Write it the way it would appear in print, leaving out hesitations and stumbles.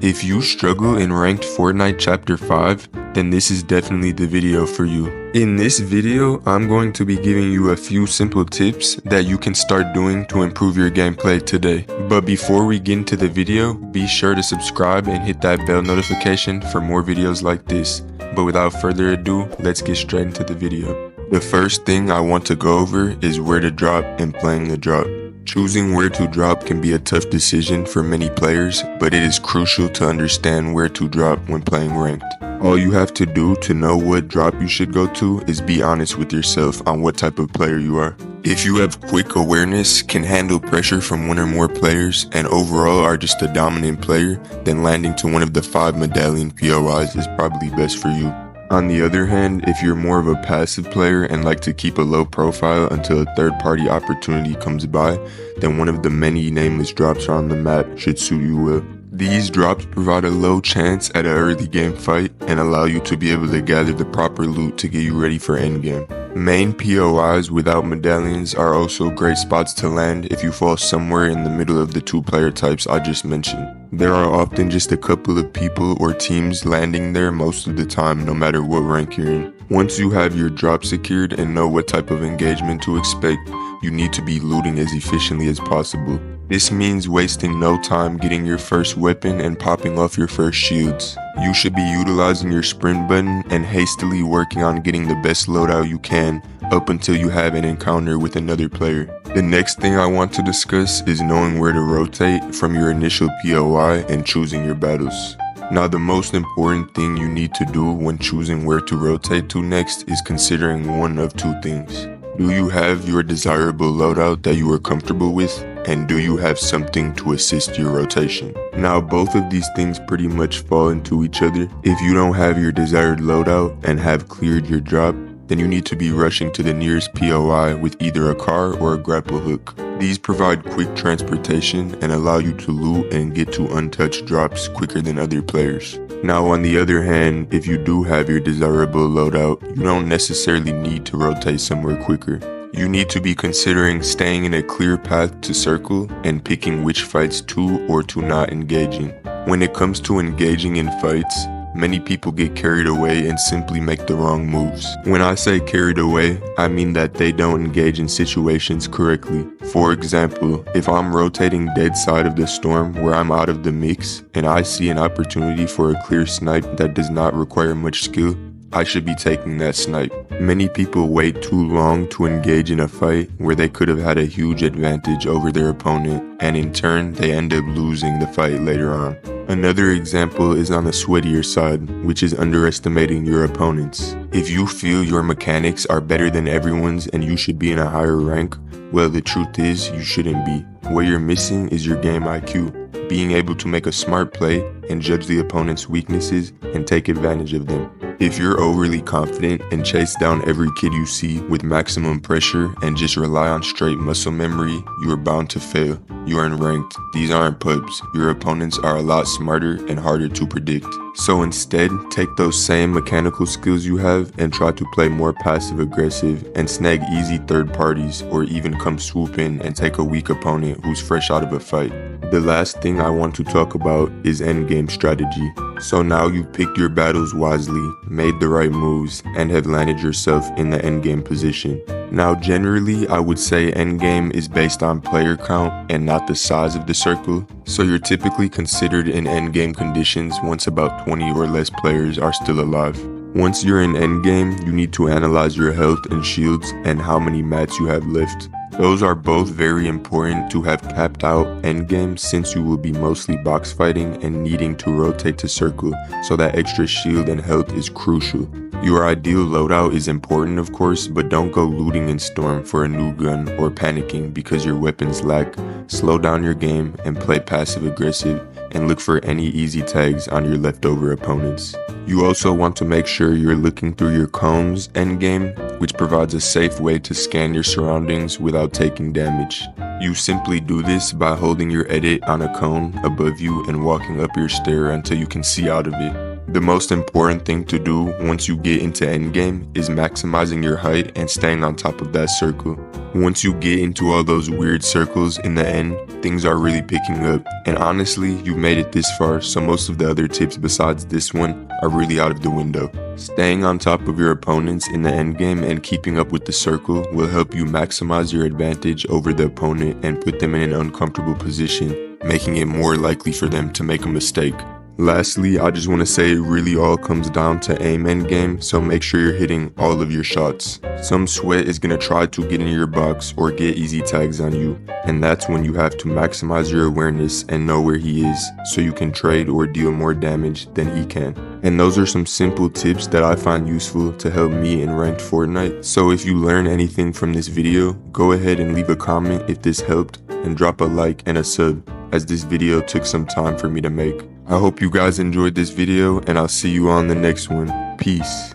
If you struggle in Ranked Fortnite Chapter 5, then this is definitely the video for you. In this video, I'm going to be giving you a few simple tips that you can start doing to improve your gameplay today. But before we get into the video, be sure to subscribe and hit that bell notification for more videos like this. But without further ado, let's get straight into the video. The first thing I want to go over is where to drop and playing the drop. Choosing where to drop can be a tough decision for many players, but it is crucial to understand where to drop when playing ranked. All you have to do to know what drop you should go to is be honest with yourself on what type of player you are. If you have quick awareness, can handle pressure from one or more players, and overall are just a dominant player, then landing to one of the 5 medallion POIs is probably best for you. On the other hand, if you're more of a passive player and like to keep a low profile until a third-party opportunity comes by, then one of the many nameless drops on the map should suit you well. These drops provide a low chance at an early game fight and allow you to be able to gather the proper loot to get you ready for endgame. Main POIs without medallions are also great spots to land if you fall somewhere in the middle of the 2 player types I just mentioned. There are often just a couple of people or teams landing there most of the time, no matter what rank you're in. Once you have your drop secured and know what type of engagement to expect, you need to be looting as efficiently as possible. This means wasting no time getting your first weapon and popping off your first shields. You should be utilizing your sprint button and hastily working on getting the best loadout you can up until you have an encounter with another player. The next thing I want to discuss is knowing where to rotate from your initial POI and choosing your battles. Now, the most important thing you need to do when choosing where to rotate to next is considering one of 2 things. Do you have your desirable loadout that you are comfortable with? And do you have something to assist your rotation? Now, both of these things pretty much fall into each other. If you don't have your desired loadout and have cleared your drop, then you need to be rushing to the nearest POI with either a car or a grapple hook. These provide quick transportation and allow you to loot and get to untouched drops quicker than other players. Now, on the other hand, if you do have your desirable loadout, you don't necessarily need to rotate somewhere quicker. You need to be considering staying in a clear path to circle and picking which fights to or to not engage in. When it comes to engaging in fights, many people get carried away and simply make the wrong moves. When I say carried away, I mean that they don't engage in situations correctly. For example, if I'm rotating dead side of the storm where I'm out of the mix and I see an opportunity for a clear snipe that does not require much skill, I should be taking that snipe. Many people wait too long to engage in a fight where they could have had a huge advantage over their opponent, and in turn, they end up losing the fight later on. Another example is on the sweatier side, which is underestimating your opponents. If you feel your mechanics are better than everyone's and you should be in a higher rank, well, the truth is you shouldn't be. What you're missing is your game IQ. Being able to make a smart play and judge the opponent's weaknesses and take advantage of them. If you're overly confident and chase down every kid you see with maximum pressure and just rely on straight muscle memory, you are bound to fail. You aren't ranked. These aren't pubs. Your opponents are a lot smarter and harder to predict. So instead, take those same mechanical skills you have and try to play more passive-aggressive and snag easy third parties, or even come swoop in and take a weak opponent who's fresh out of a fight. The last thing I want to talk about is endgame strategy. So now you've picked your battles wisely, made the right moves, and have landed yourself in the endgame position. Now, generally, I would say endgame is based on player count and not the size of the circle. So you're typically considered in endgame conditions once about 20 or less players are still alive. Once you're in endgame, you need to analyze your health and shields and how many mats you have left. Those are both very important to have capped out endgame, since you will be mostly box fighting and needing to rotate to circle, so that extra shield and health is crucial. Your ideal loadout is important, of course, but don't go looting in Storm for a new gun or panicking because your weapons lack. Slow down your game and play passive aggressive and look for any easy tags on your leftover opponents. You also want to make sure you're looking through your cones endgame, which provides a safe way to scan your surroundings without taking damage. You simply do this by holding your edit on a cone above you and walking up your stair until you can see out of it. The most important thing to do once you get into endgame is maximizing your height and staying on top of that circle. Once you get into all those weird circles in the end, things are really picking up. And honestly, you made it this far, so most of the other tips besides this one are really out of the window. Staying on top of your opponents in the endgame and keeping up with the circle will help you maximize your advantage over the opponent and put them in an uncomfortable position, making it more likely for them to make a mistake. Lastly, I just want to say it really all comes down to aim endgame, so make sure you're hitting all of your shots. Some sweat is going to try to get into your box or get easy tags on you, and that's when you have to maximize your awareness and know where he is so you can trade or deal more damage than he can. And those are some simple tips that I find useful to help me in Ranked Fortnite. So if you learn anything from this video, go ahead and leave a comment if this helped, and drop a like and a sub, as this video took some time for me to make. I hope you guys enjoyed this video, and I'll see you on the next one. Peace.